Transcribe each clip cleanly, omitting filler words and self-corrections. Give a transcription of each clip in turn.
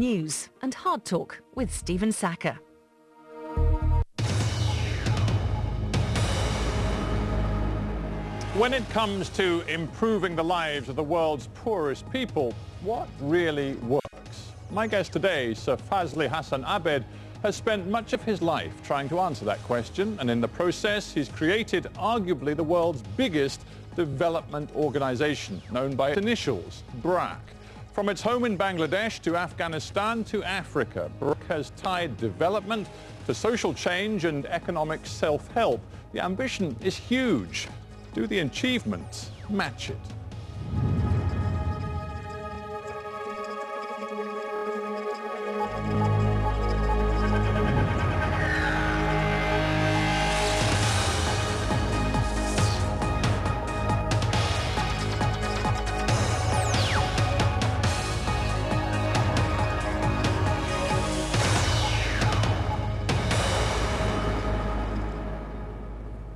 News and Hard Talk with Stephen Sacker. When it comes to improving the lives of the world's poorest people, what really works? My guest today, Sir Fazle Hasan Abed, has spent much of his life trying to answer that question, and in the process he's created arguably the world's biggest development organization, known by its initials, BRAC. From its home in Bangladesh to Afghanistan to Africa, BRAC has tied development to social change and economic self-help. The ambition is huge. Do the achievements match it?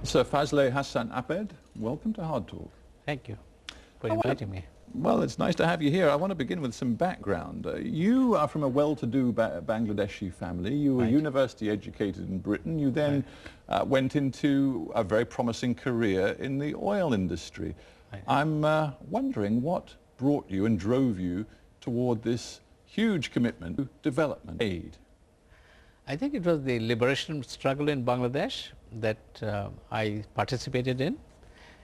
Sir Fazle Hasan Abed, welcome to Hard Talk. Thank you for inviting me. Well, it's nice to have you here. I want to begin with some background. You are from a well-to-do Bangladeshi family. You were university educated in Britain. You then went into a very promising career in the oil industry. I'm wondering what brought you and drove you toward this huge commitment to development aid. I think it was the liberation struggle in Bangladesh that I participated in.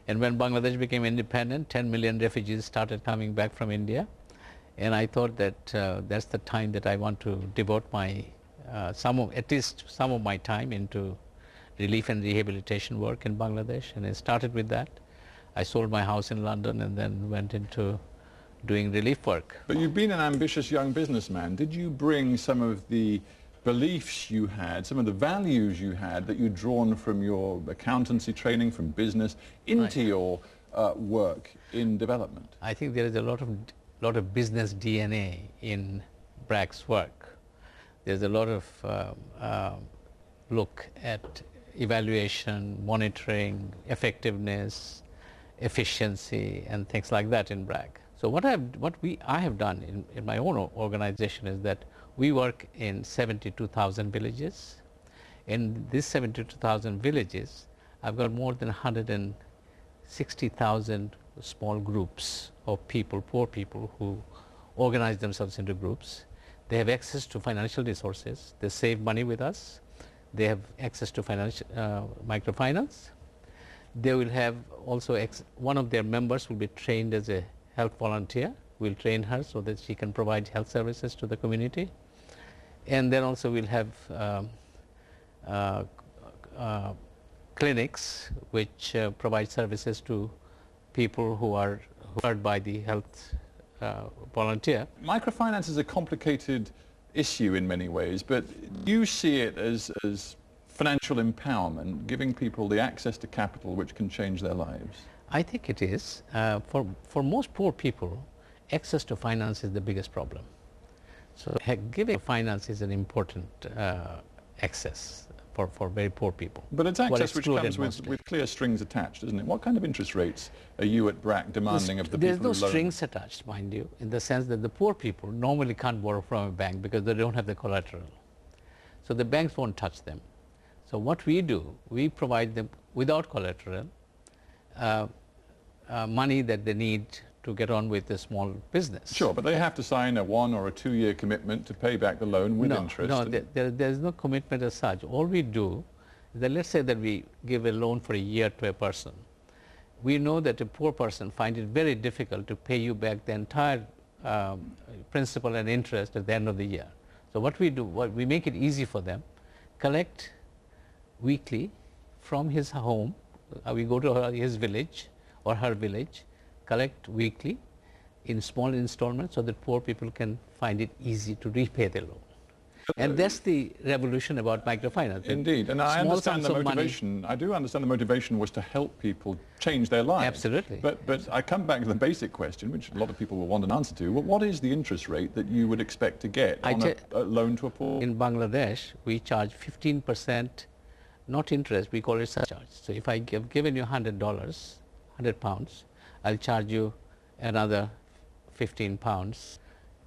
And when Bangladesh became independent, 10 million refugees started coming back from India. And I thought that that's the time that I want to devote my, at least some of my time into relief and rehabilitation work in Bangladesh. And I started with that. I sold my house in London and then went into doing relief work. But you've been an ambitious young businessman. Did you bring some of the beliefs you had, some of the values you had that you'd drawn from your accountancy training, from business, into your work in development? I think there is a lot of business DNA in BRAC's work. There's a lot of look at evaluation, monitoring, effectiveness, efficiency, and things like that in BRAC. So what I have done in my own organization is that we work in 72,000 villages. In these 72,000 villages, I've got more than 160,000 small groups of people, poor people, who organize themselves into groups. They have access to financial resources. They save money with us. They have access to financial microfinance. They will have also, one of their members will be trained as a health volunteer. We'll train her so that she can provide health services to the community. And then also we'll have clinics which provide services to people who are hurt by the health volunteer. Microfinance is a complicated issue in many ways, but you see it as financial empowerment, giving people the access to capital which can change their lives. I think it is. For most poor people, access to finance is the biggest problem. So giving finance is an important access for very poor people. But it's access which comes with clear strings attached, isn't it? What kind of interest rates are you at BRAC demanding of the people who loan? There's no strings attached, mind you, in the sense that the poor people normally can't borrow from a bank because they don't have the collateral. So the banks won't touch them. So what we do, we provide them without collateral money that they need to get on with the small business. Sure, but they have to sign a 1 or a 2 year commitment to pay back the loan with interest. No, there's no commitment as such. All we do is that, let's say that we give a loan for a year to a person. We know that a poor person finds it very difficult to pay you back the entire principal and interest at the end of the year. So what we do, we make it easy for them, collect weekly from his home. We go to his village or her village, collect weekly in small installments so that poor people can find it easy to repay the loan. And that's the revolution about microfinance. Indeed, and I understand the motivation. I do understand the motivation was to help people change their lives. Absolutely. But I come back to the basic question, which a lot of people will want an answer to. Well, what is the interest rate that you would expect to get on a loan to a poor? In Bangladesh, we charge 15%, not interest, we call it surcharge. So if I have given you $100, 100 pounds, I'll charge you another 15 pounds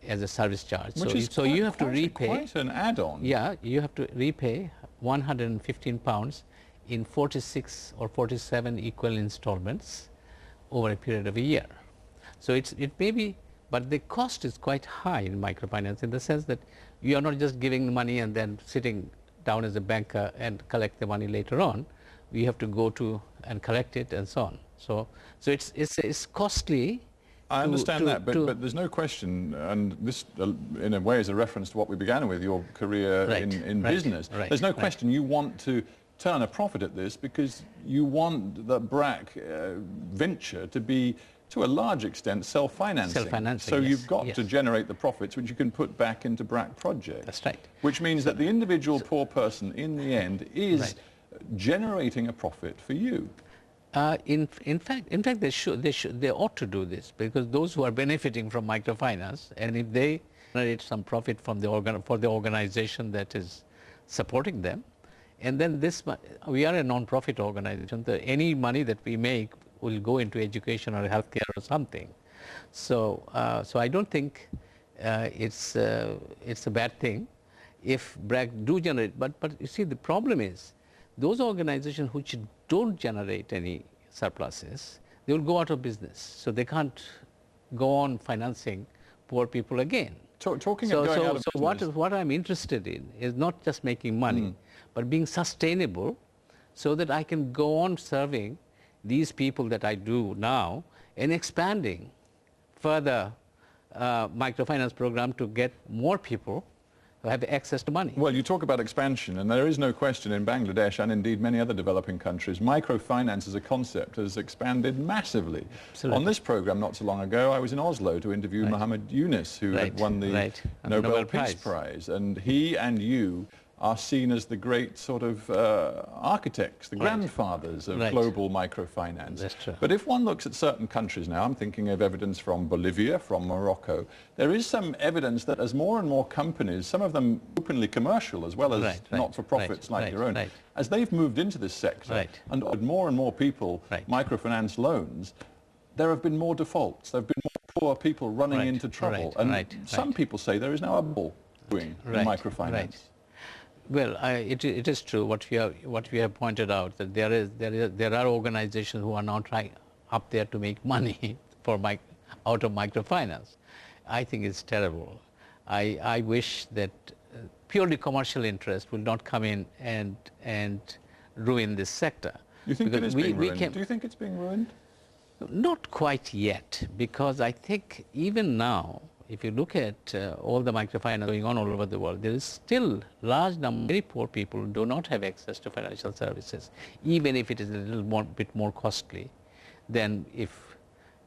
as a service charge. Which is so you have to repay. Quite an add-on. Yeah, you have to repay 115 pounds in 46 or 47 equal installments over a period of a year. So it may be, but the cost is quite high in microfinance in the sense that you are not just giving the money and then sitting down as a banker and collect the money later on. You have to go to and collect it and so on. So it's costly. I understand that, but there's no question, and this in a way is a reference to what we began with, your career in business. There's no question you want to turn a profit at this because you want the BRAC venture to be, to a large extent, self-financing. Self-financing, so yes, you've got yes. to generate the profits which you can put back into BRAC projects. That's right. Which means that the individual poor person in the end is generating a profit for you. In fact, they ought to do this, because those who are benefiting from microfinance, and if they generate some profit from for the organization that is supporting them, and then we are a non-profit organization. Any money that we make will go into education or healthcare or something. So I don't think it's a bad thing if BRAC do generate. But you see, the problem is those organizations which don't generate any surpluses, they will go out of business. So they can't go on financing poor people again. Talking of going out of business. What I'm interested in is not just making money, but being sustainable so that I can go on serving these people that I do now and expanding further microfinance program to get more people who have access to money. Well, you talk about expansion, and there is no question in Bangladesh and indeed many other developing countries, microfinance as a concept has expanded massively. Absolutely. On this program not so long ago, I was in Oslo to interview Muhammad Yunus, who had won the Nobel Peace Prize, and he and you are seen as the great sort of architects, the grandfathers of global microfinance. That's true. But if one looks at certain countries now, I'm thinking of evidence from Bolivia, from Morocco, there is some evidence that as more and more companies, some of them openly commercial as well as not-for-profits like your own, as they've moved into this sector and offered more and more people microfinance loans, there have been more defaults. There have been more poor people running into trouble. Some people say there is now a bubble doing in microfinance. Well, it is true what we have pointed out, that there are organizations who are now trying up there to make money out of microfinance. I think it's terrible. I wish that purely commercial interest will not come in and ruin this sector. You think it is being ruined? Do you think it's being ruined? Not quite yet, because I think even now, if you look at all the microfinance going on all over the world, there is still large number of very poor people who do not have access to financial services, even if it is a little bit more costly than if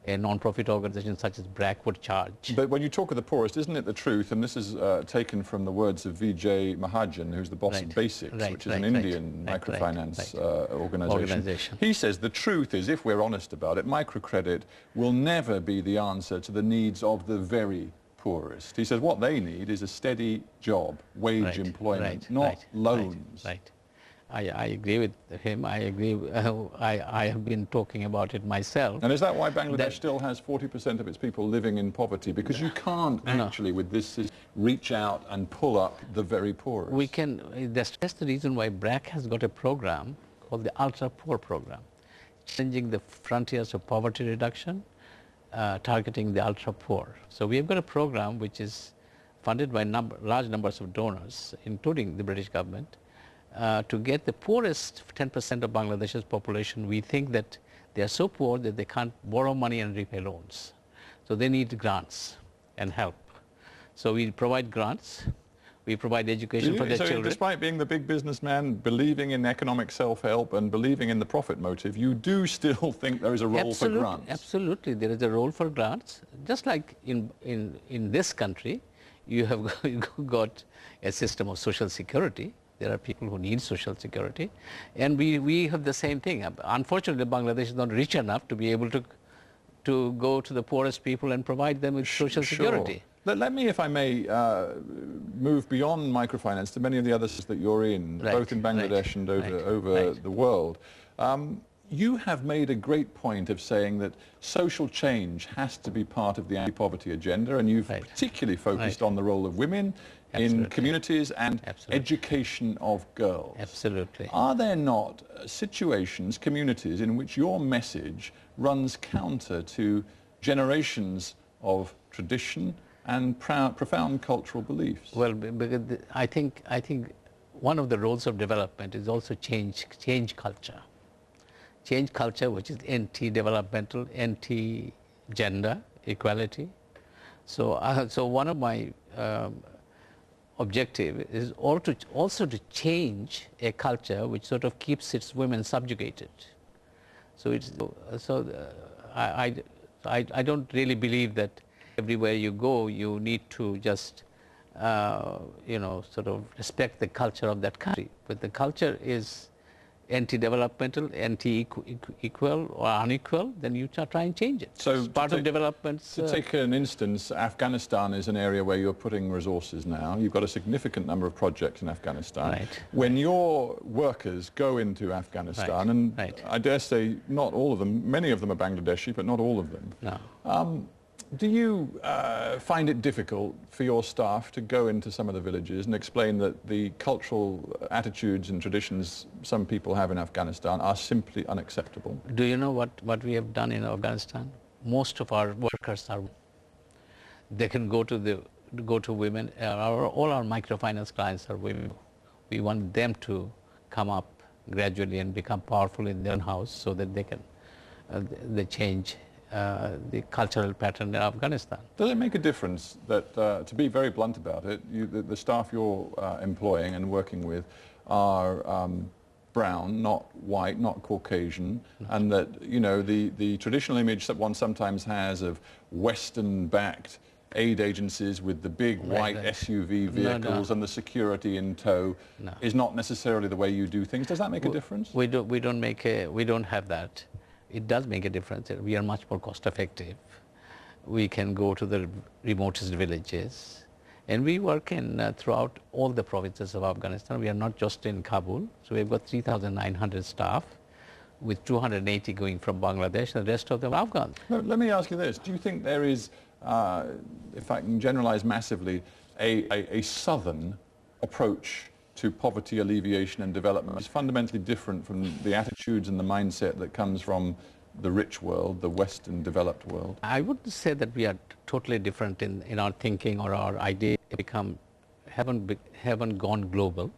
a non-profit organization such as BRAC would charge. But when you talk of the poorest, isn't it the truth, and this is taken from the words of Vijay Mahajan, who's the boss of Basics, which is an Indian microfinance organization. He says the truth is, if we're honest about it, microcredit will never be the answer to the needs of the very poorest. He says what they need is a steady job, wage employment, not loans. I agree with him. I agree. I have been talking about it myself. And is that why Bangladesh still has 40% of its people living in poverty? Because you can't actually, with this, reach out and pull up the very poorest. We can. That's the reason why BRAC has got a program called the Ultra Poor Program, changing the frontiers of poverty reduction, targeting the ultra poor. So we have got a program which is funded by large numbers of donors, including the British government. To get the poorest 10% of Bangladesh's population, we think that they are so poor that they can't borrow money and repay loans. So they need grants and help. So we provide grants, we provide education for their children. So despite being the big businessman, believing in economic self-help and believing in the profit motive, you do still think there is a role for grants? Absolutely, there is a role for grants. Just like in this country, you have got a system of social security. There are people who need social security, and we have the same thing. Unfortunately, Bangladesh is not rich enough to be able to go to the poorest people and provide them with social security. Let me, if I may, move beyond microfinance to many of the others that you're in, both in Bangladesh and over the world. You have made a great point of saying that social change has to be part of the anti-poverty agenda, and you've particularly focused on the role of women in communities and education of girls. Absolutely. Are there not situations, communities, in which your message runs counter to generations of tradition and profound cultural beliefs? Well, because I think one of the roles of development is also change culture. Change culture, which is anti-developmental, anti-gender equality. So one of my objective is also to change a culture which sort of keeps its women subjugated. So I don't really believe that everywhere you go you need to just sort of respect the culture of that country. But the culture is anti-developmental, anti-equal or unequal, then you try and change it. So it's part of development. To take an instance, Afghanistan is an area where you're putting resources now. You've got a significant number of projects in Afghanistan. Right. When your workers go into Afghanistan, and I dare say not all of them, many of them are Bangladeshi, but not all of them. No. Do you find it difficult for your staff to go into some of the villages and explain that the cultural attitudes and traditions some people have in Afghanistan are simply unacceptable? Do you know what we have done in Afghanistan? Most of our workers are, they can go to women. All our microfinance clients are women. We want them to come up gradually and become powerful in their own house so that they can they change the cultural pattern in Afghanistan. Does it make a difference that, to be very blunt about it, the staff you're employing and working with are brown, not white, not Caucasian, and that, you know, the traditional image that one sometimes has of Western-backed aid agencies with the big white SUV vehicles and the security in tow is not necessarily the way you do things? Does that make a difference? We don't have that. It does make a difference. We are much more cost effective. We can go to the remotest villages, and we work in throughout all the provinces of Afghanistan. We are not just in Kabul. So we've got 3,900 staff, with 280 going from Bangladesh, and the rest of them are Afghans. Let me ask you this. Do you think there is, if I can generalize massively, a southern approach to poverty alleviation and development is fundamentally different from the attitudes and the mindset that comes from the rich world, the Western developed world? I wouldn't say that we are totally different in our thinking or our ideas haven't gone global.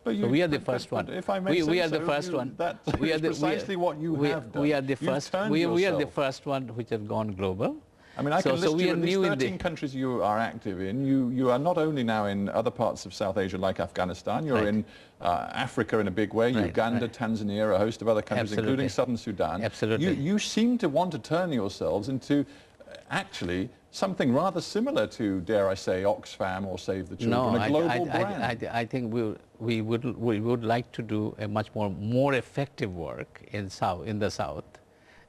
But so we are the first one. If I may we are the first one. That is precisely what you have done. We are the first. We are the first one which have gone global. I mean, I can list you at least 13 countries you are active in. You are not only now in other parts of South Asia like Afghanistan, you're in Africa in a big way, Uganda, Tanzania, a host of other countries, including Southern Sudan. Absolutely. You seem to want to turn yourselves into actually something rather similar to, dare I say, Oxfam or Save the Children, a global brand. I think we would like to do a much more effective work in the South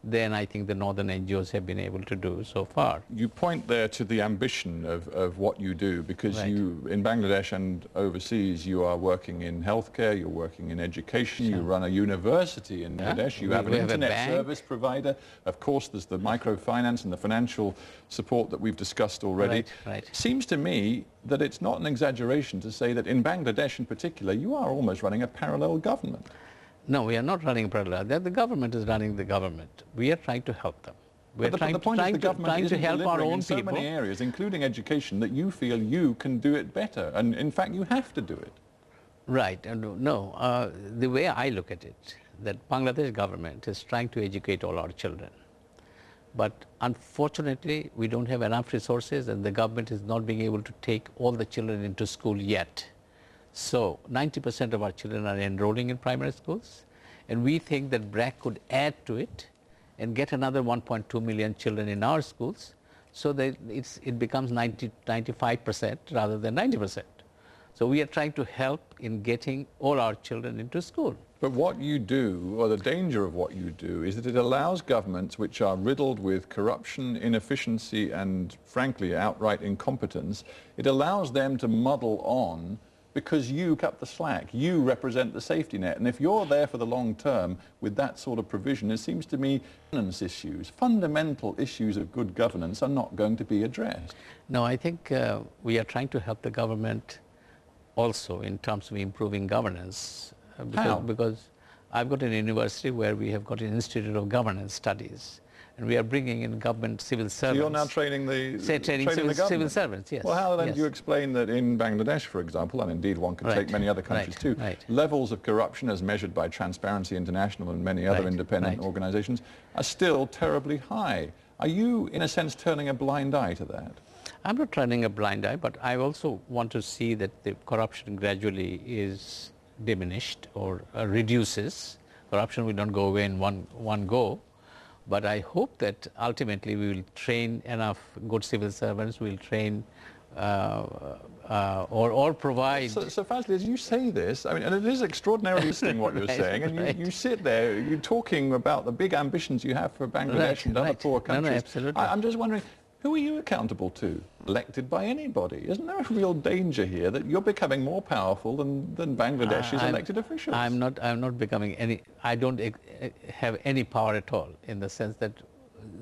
than I think the northern NGOs have been able to do so far. You point there to the ambition of what you do, because you, in Bangladesh and overseas, you are working in healthcare, you're working in education, you run a university in Bangladesh, you have an internet service provider, of course there's the microfinance and the financial support that we've discussed already. Seems to me that it's not an exaggeration to say that in Bangladesh in particular, you are almost running a parallel government. No, we are not running parallel. The government is running the government. We are trying to help them. We are trying to help our own people. In so many areas, including education, that you feel you can do it better, and in fact you have to do it. Right. No, the way I look at it, that Bangladesh government is trying to educate all our children. But unfortunately, we don't have enough resources, and the government is not being able to take all the children into school yet. So 90% of our children are enrolling in primary schools, and we think that BRAC could add to it and get another 1.2 million children in our schools, so that it becomes 95% rather than 90%. So we are trying to help in getting all our children into school. But what you do, or the danger of what you do, is that it allows governments which are riddled with corruption, inefficiency, and frankly outright incompetence, it allows them to muddle on because you cut the slack. You represent the safety net. And if you're there for the long term with that sort of provision, it seems to me governance issues, fundamental issues of good governance are not going to be addressed. No, I think we are trying to help the government also in terms of improving governance. How? Because I've got an university where we have got an Institute of Governance Studies, and we are bringing in government civil servants. So you're now training the civil servants, yes. Well, how then yes. do you explain that in Bangladesh, for example, and indeed one could take many other countries too, right. levels of corruption as measured by Transparency International and many other independent organizations are still terribly high? Are you, in a sense, turning a blind eye to that? I'm not turning a blind eye, but I also want to see that the corruption gradually is diminished or reduces. Corruption will not go away in one go. But I hope that ultimately we will train enough good civil servants, we'll train or provide... So Fazle, as you say this, I mean, and it is extraordinarily interesting what you're saying, and you sit there, you're talking about the big ambitions you have for Bangladesh and other poor countries. No, absolutely. I'm just wondering, who are you accountable to? Elected by anybody? Isn't there a real danger here that you're becoming more powerful than Bangladesh's elected officials? I'm not becoming any... I don't have any power at all, in the sense that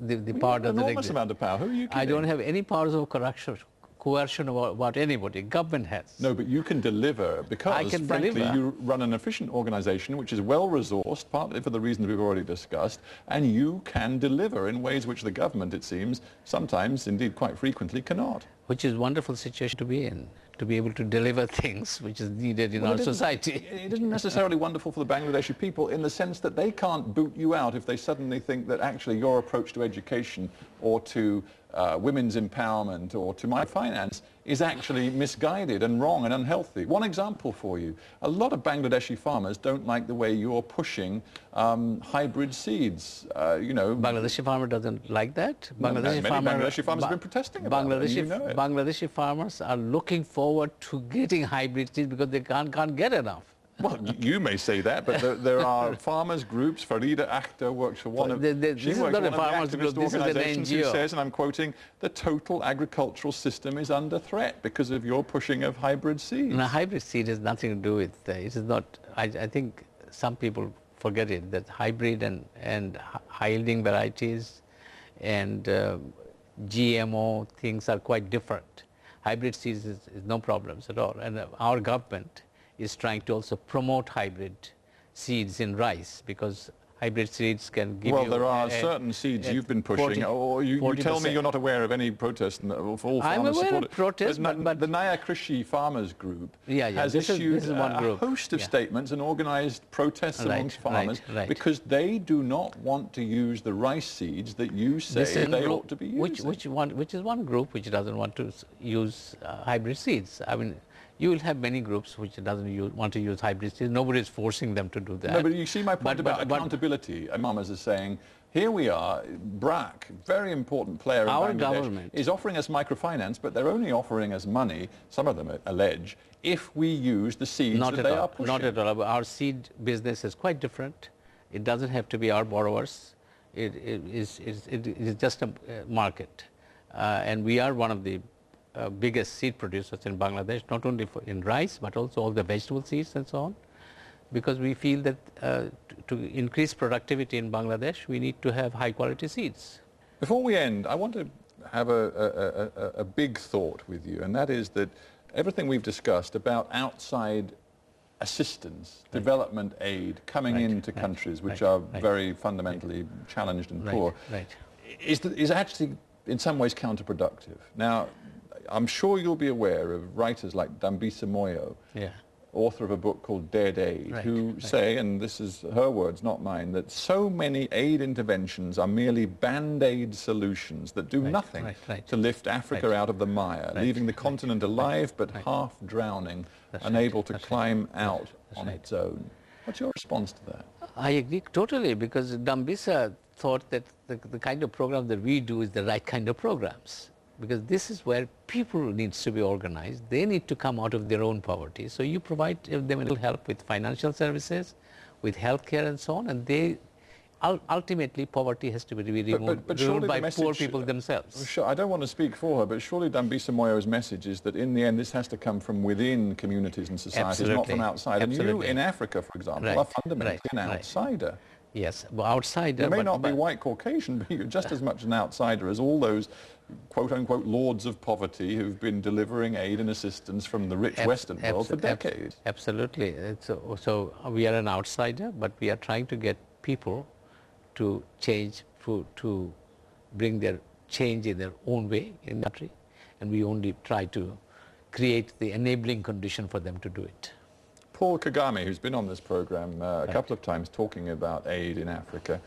the power doesn't exist. Enormous amount of power. Who are you kidding? I don't have any powers of coercion about anybody. Government has. No, but you can deliver because, frankly, you run an efficient organization which is well-resourced, partly for the reasons we've already discussed, and you can deliver in ways which the government, it seems, sometimes, indeed quite frequently, cannot. Which is a wonderful situation to be in, to be able to deliver things which is needed in our society. It isn't necessarily wonderful for the Bangladeshi people in the sense that they can't boot you out if they suddenly think that actually your approach to education or to women's empowerment or to microfinance is actually misguided and wrong and unhealthy. One example for you. A lot of Bangladeshi farmers don't like the way you're pushing hybrid seeds. Bangladeshi farmer doesn't like that. Many Bangladeshi farmers have been protesting about it. Bangladeshi farmers are looking forward to getting hybrid seeds because they can't get enough. Well, you may say that, but there are farmers groups. Farida Akhtar works for one of the activist organizations who says, and I'm quoting, the total agricultural system is under threat because of your pushing of hybrid seeds. No, hybrid seed has nothing to do with it is not. I think some people forget it, that hybrid and high-yielding varieties and GMO things are quite different. Hybrid seeds is no problems at all, and our government is trying to also promote hybrid seeds in rice, because hybrid seeds can give you... Well, there are certain seeds you've been pushing, or you tell me you're not aware of any protest of all farmers. I'm aware of protests, but the Naya Krishi Farmers Group has issued a host of statements and organized protests amongst farmers because they do not want to use the rice seeds that you say they ought to be using. Which is one group which doesn't want to use hybrid seeds. I mean, you will have many groups which doesn't want to use hybrid seeds. Nobody is forcing them to do that. No, but you see my point about accountability. Farmers are saying, here we are, BRAC, very important player in Bangladesh, is offering us microfinance, but they're only offering us money, some of them allege, if we use the seeds that they are pushing. Not at all. Our seed business is quite different. It doesn't have to be our borrowers. It is just a market. And we are one of the biggest seed producers in Bangladesh, not only in rice, but also all the vegetable seeds and so on, because we feel that to increase productivity in Bangladesh, we need to have high-quality seeds. Before we end, I want to have a big thought with you, and that is that everything we've discussed about outside assistance, development aid, coming into countries which are very fundamentally challenged and poor, is actually in some ways counterproductive. Now, I'm sure you'll be aware of writers like Dambisa Moyo, author of a book called Dead Aid, who say, and this is her words, not mine, that so many aid interventions are merely band-aid solutions that do nothing to lift Africa out of the mire, leaving the continent alive but half drowning, unable to climb out on its own. What's your response to that? I agree totally, because Dambisa thought that the kind of program that we do is the right kind of programs. Because this is where people needs to be organized. They need to come out of their own poverty. So you provide them a little help with financial services, with healthcare and so on, and they ultimately poverty has to be removed, but removed surely by the poor message, people themselves. sure, I don't want to speak for her, but surely Dambisa Moyo's message is that in the end this has to come from within communities and societies, not from outside. Absolutely. And you in Africa, for example, Right, are fundamentally right, an right. outsider. Yes, well, outsider. You may not be white Caucasian, but you're just as much an outsider as all those quote-unquote lords of poverty who've been delivering aid and assistance from the rich Western world for decades. Absolutely. So we are an outsider, but we are trying to get people to change, to bring their change in their own way in the country, and we only try to create the enabling condition for them to do it. Paul Kagame, who's been on this program a couple of times talking about aid in Africa,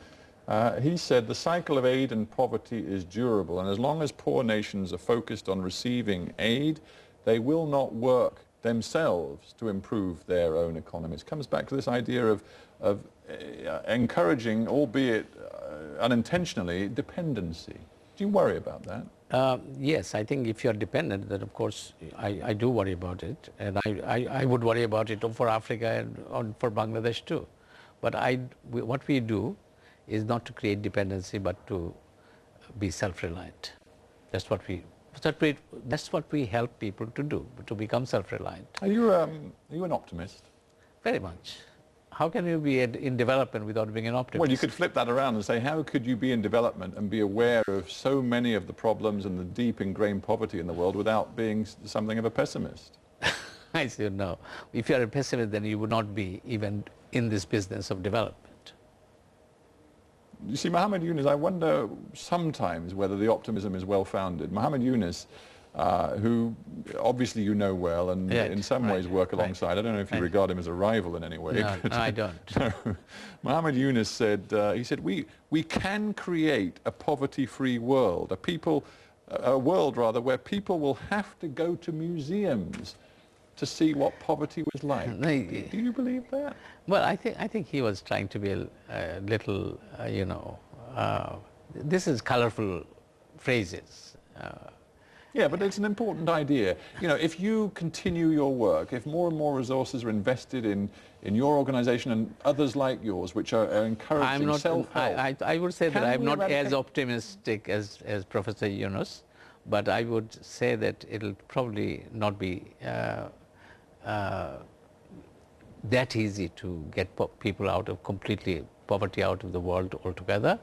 he said the cycle of aid and poverty is durable, and as long as poor nations are focused on receiving aid, they will not work themselves to improve their own economies. It comes back to this idea of encouraging, albeit unintentionally, dependency. Do you worry about that? Yes, I think if you're dependent, then of course I do worry about it, and I would worry about it for Africa and for Bangladesh too. But what we do is not to create dependency, but to be self-reliant. That's what we help people to do, to become self-reliant. Are you an optimist? Very much. How can you be in development without being an optimist? Well, you could flip that around and say, how could you be in development and be aware of so many of the problems and the deep ingrained poverty in the world without being something of a pessimist? I say no. If you're a pessimist, then you would not be even in this business of development. You see, Muhammad Yunus, I wonder sometimes whether the optimism is well-founded. Muhammad Yunus, who obviously you know well and in some ways work alongside. I don't know if you regard him as a rival in any way. No, I don't. No. Muhammad Yunus said, he said, we can create a poverty-free world, a world rather, where people will have to go to museums to see what poverty was like. Do you believe that? Well, I think he was trying to be a little, this is colorful phrases. Yeah, but it's an important idea. You know, if you continue your work, if more and more resources are invested in your organization and others like yours, which are encouraging self-help. I would say that I'm not as optimistic as Professor Yunus, but I would say that it'll probably not be that easy to get people out of completely poverty out of the world altogether.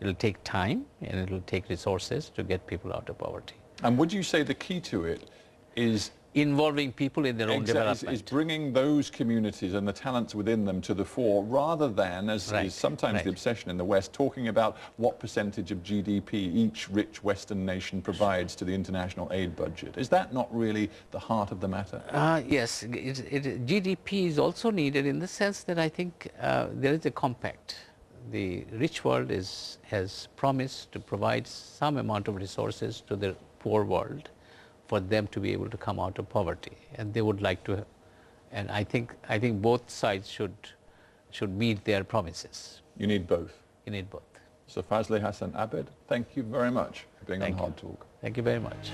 It'll take time and it'll take resources to get people out of poverty. And would you say the key to it is involving people in their own development? Is bringing those communities and the talents within them to the fore, rather than, as is sometimes the obsession in the West, talking about what percentage of GDP each rich Western nation provides to the international aid budget. Is that not really the heart of the matter? Yes, GDP is also needed in the sense that I think there is a compact. The rich world has promised to provide some amount of resources to the poor world for them to be able to come out of poverty, and they would like to, and I think both sides should meet their promises. You need both. You need both. So Fazle Hasan Abed, thank you very much for being on HardTalk. Thank you very much.